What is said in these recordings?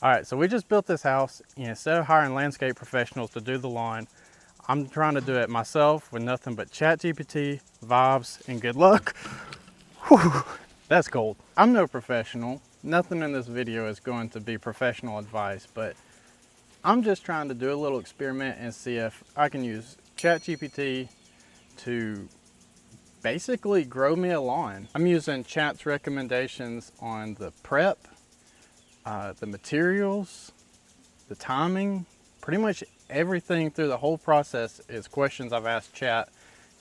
All right, so we just built this house, and instead of hiring landscape professionals to do the lawn, I'm trying to do it myself with nothing but Chat GPT, vibes, and good luck. Whew, that's gold. I'm no professional. Nothing in this video is going to be professional advice, but I'm just trying to do a little experiment and see if I can use Chat GPT to basically grow me a lawn. I'm using Chat's recommendations on the prep, the materials, the timing, pretty much everything through the whole process is questions I've asked Chat,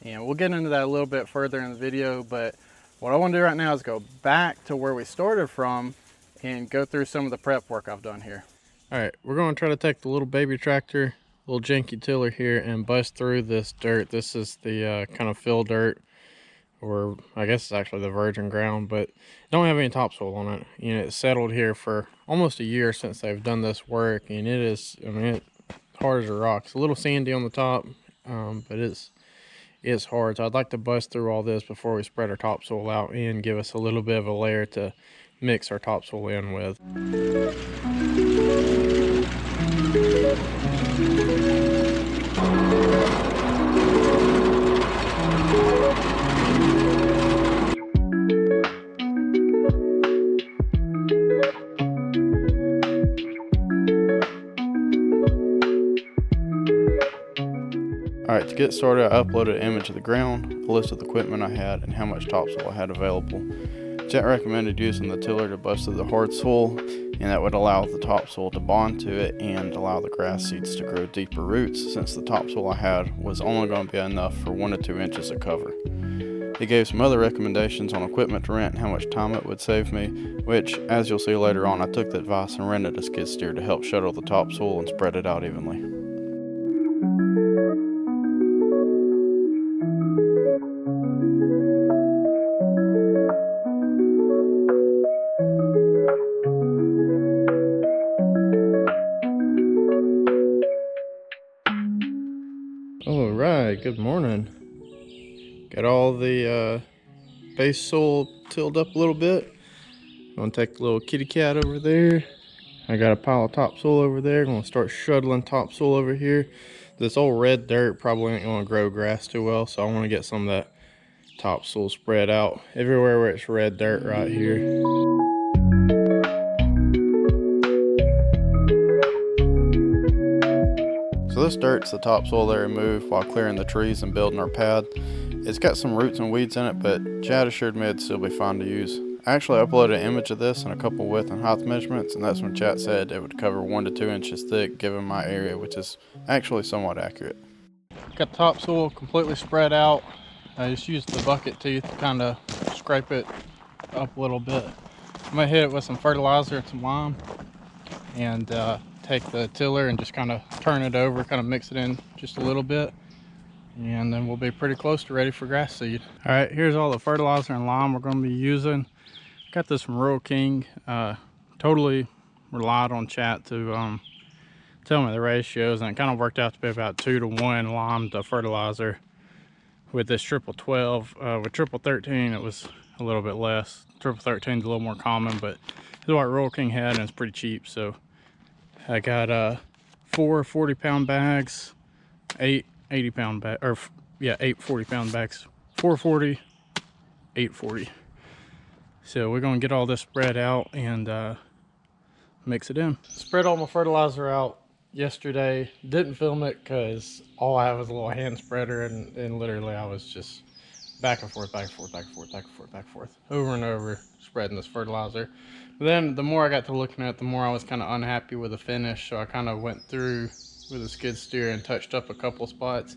and we'll get into that a little bit further in the video. But what I want to do right now is go back to where we started from and go through some of the prep work I've done here. All right, we're going to try to take the little baby tractor, little janky tiller here, and bust through this dirt. This is the kind of fill dirt, or I guess it's actually the virgin ground, but don't have any topsoil on it. You know, it's settled here for almost a year since they've done this work, and it is, I mean, it's hard as a rock. It's a little sandy on the top, but it's hard. So I'd like to bust through all this before we spread our topsoil out and give us a little bit of a layer to mix our topsoil in with. Alright, to get started, I uploaded an image of the ground, a list of the equipment I had, and how much topsoil I had available. Chat recommended using the tiller to bust through the hard soil, and that would allow the topsoil to bond to it and allow the grass seeds to grow deeper roots, since the topsoil I had was only going to be enough for 1 to 2 inches of cover. It gave some other recommendations on equipment to rent and how much time it would save me, which, as you'll see later on, I took the advice and rented a skid steer to help shuttle the topsoil and spread it out evenly. All right, good morning. Got all the base soil tilled up a little bit. I'm gonna take the little kitty cat over there. I got a pile of topsoil over there. I'm gonna start shuttling topsoil over here. This old red dirt probably ain't gonna grow grass too well, so I wanna get some of that topsoil spread out everywhere where it's red dirt right here. So this dirt's the topsoil that I removed while clearing the trees and building our pad. It's got some roots and weeds in it, but Chad assured me it'd still be fine to use. I actually uploaded an image of this and a couple width and height measurements, and that's when Chat said it would cover 1 to 2 inches thick given my area, which is actually somewhat accurate. Got the topsoil completely spread out. I just used the bucket teeth to kind of scrape it up a little bit. I'm gonna hit it with some fertilizer and some lime, and take the tiller and just kind of turn it over, kind of mix it in just a little bit, and then we'll be pretty close to ready for grass seed. All right, here's all the fertilizer and lime we're going to be using. Got this from Rural King. Totally relied on Chat to tell me the ratios, and it kind of worked out to be about 2 to 1 lime to fertilizer with this triple 12. With triple 13 it was a little bit less. Triple 13 is a little more common, but this is what Rural King had, and it's pretty cheap. So I got 4 40-pound bags, 8 80-pound bags, or yeah, 8 40-pound bags, 440, 840. So we're gonna get all this spread out and mix it in. Spread all my fertilizer out yesterday. Didn't film it because all I have is a little hand spreader, and literally I was just back and forth, back and forth, back and forth, back and forth, back and forth, over and over, spreading this fertilizer. But then the more I got to looking at it, the more I was kind of unhappy with the finish, so I kind of went through with a skid steer and touched up a couple spots.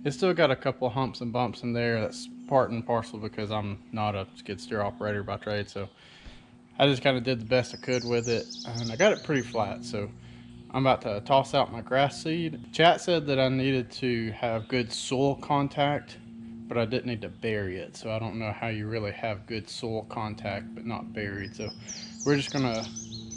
It's still got a couple of humps and bumps in there. That's part and parcel because I'm not a skid steer operator by trade, so I just kind of did the best I could with it, and I got it pretty flat. So I'm about to toss out my grass seed. Chat said that I needed to have good soil contact, but I didn't need to bury it. So I don't know how you really have good soil contact but not buried. So we're just gonna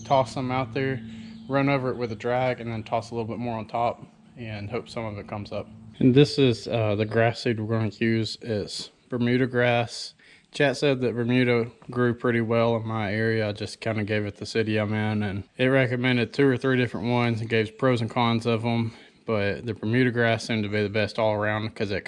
toss some out there, run over it with a drag, and then toss a little bit more on top and hope some of it comes up. And this is the grass seed we're going to use. Is Bermuda grass, Chat said that Bermuda grew pretty well in my area. I just kind of gave it the city I'm in, and it recommended 2 or 3 different ones and gave pros and cons of them. But the Bermuda grass seemed to be the best all around because it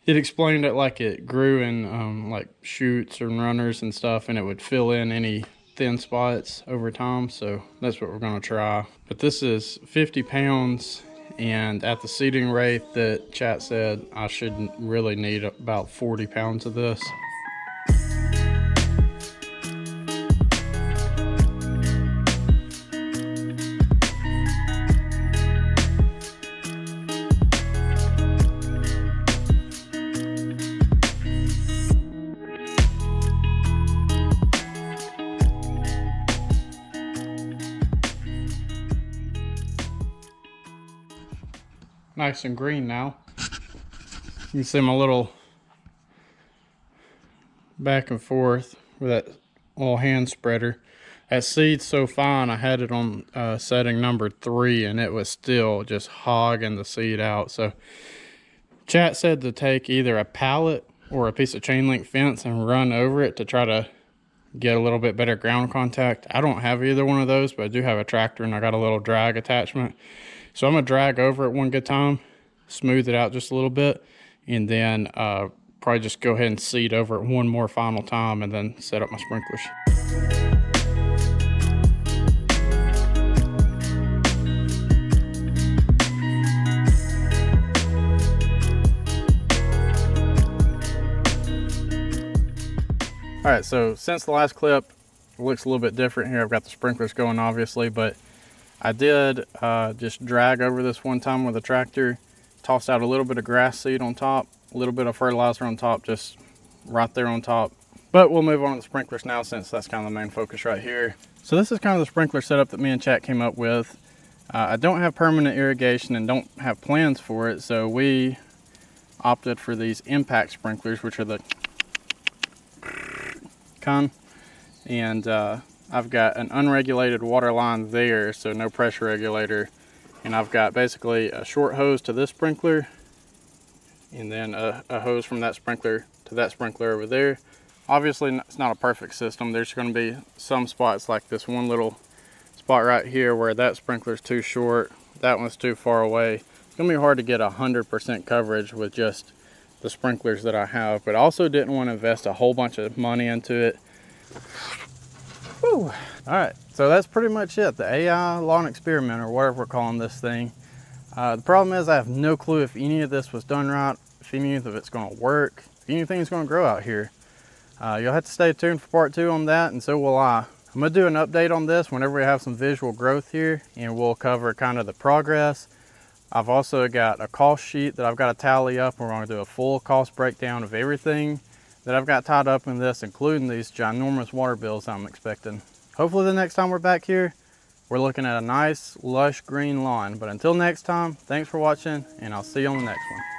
explained it like it grew in like shoots and runners and stuff, and it would fill in any thin spots over time. So that's what we're going to try. But this is 50 pounds. And at the seeding rate that Chat said, I should really need about 40 pounds of this. Nice and green now. You can see my little back and forth with that little hand spreader. That seed's so fine, I had it on setting number 3 and it was still just hogging the seed out. So Chat said to take either a pallet or a piece of chain link fence and run over it to try to get a little bit better ground contact. I don't have either one of those, but I do have a tractor and I got a little drag attachment. So I'm gonna drag over it one good time, smooth it out just a little bit, and then probably just go ahead and seed over it one more final time and then set up my sprinklers. All right, so since the last clip, it looks a little bit different here. I've got the sprinklers going obviously, but I did just drag over this one time with a tractor, tossed out a little bit of grass seed on top, a little bit of fertilizer on top, just right there on top. But we'll move on to the sprinklers now since that's kind of the main focus right here. So this is kind of the sprinkler setup that me and Chat came up with. I don't have permanent irrigation and don't have plans for it, so we opted for these impact sprinklers, which are the kind. And I've got an unregulated water line there, so no pressure regulator. And I've got basically a short hose to this sprinkler, and then a hose from that sprinkler to that sprinkler over there. Obviously, it's not a perfect system. There's going to be some spots like this one little spot right here where that sprinkler's too short, that one's too far away. It's going to be hard to get 100% coverage with just the sprinklers that I have, but I also didn't want to invest a whole bunch of money into it. Whew. All right, so that's pretty much it. The AI lawn experiment, or whatever we're calling this thing. The problem is I have no clue if any of this was done right, if any of it's going to work, if anything's going to grow out here. You'll have to stay tuned for part 2 on that, and so will I. I'm going to do an update on this whenever we have some visual growth here, and we'll cover kind of the progress. I've also got a cost sheet that I've got to tally up. We're going to do a full cost breakdown of everything that I've got tied up in this, including these ginormous water bills I'm expecting. Hopefully the next time we're back here, we're looking at a nice, lush green lawn. But until next time, thanks for watching, and I'll see you on the next one.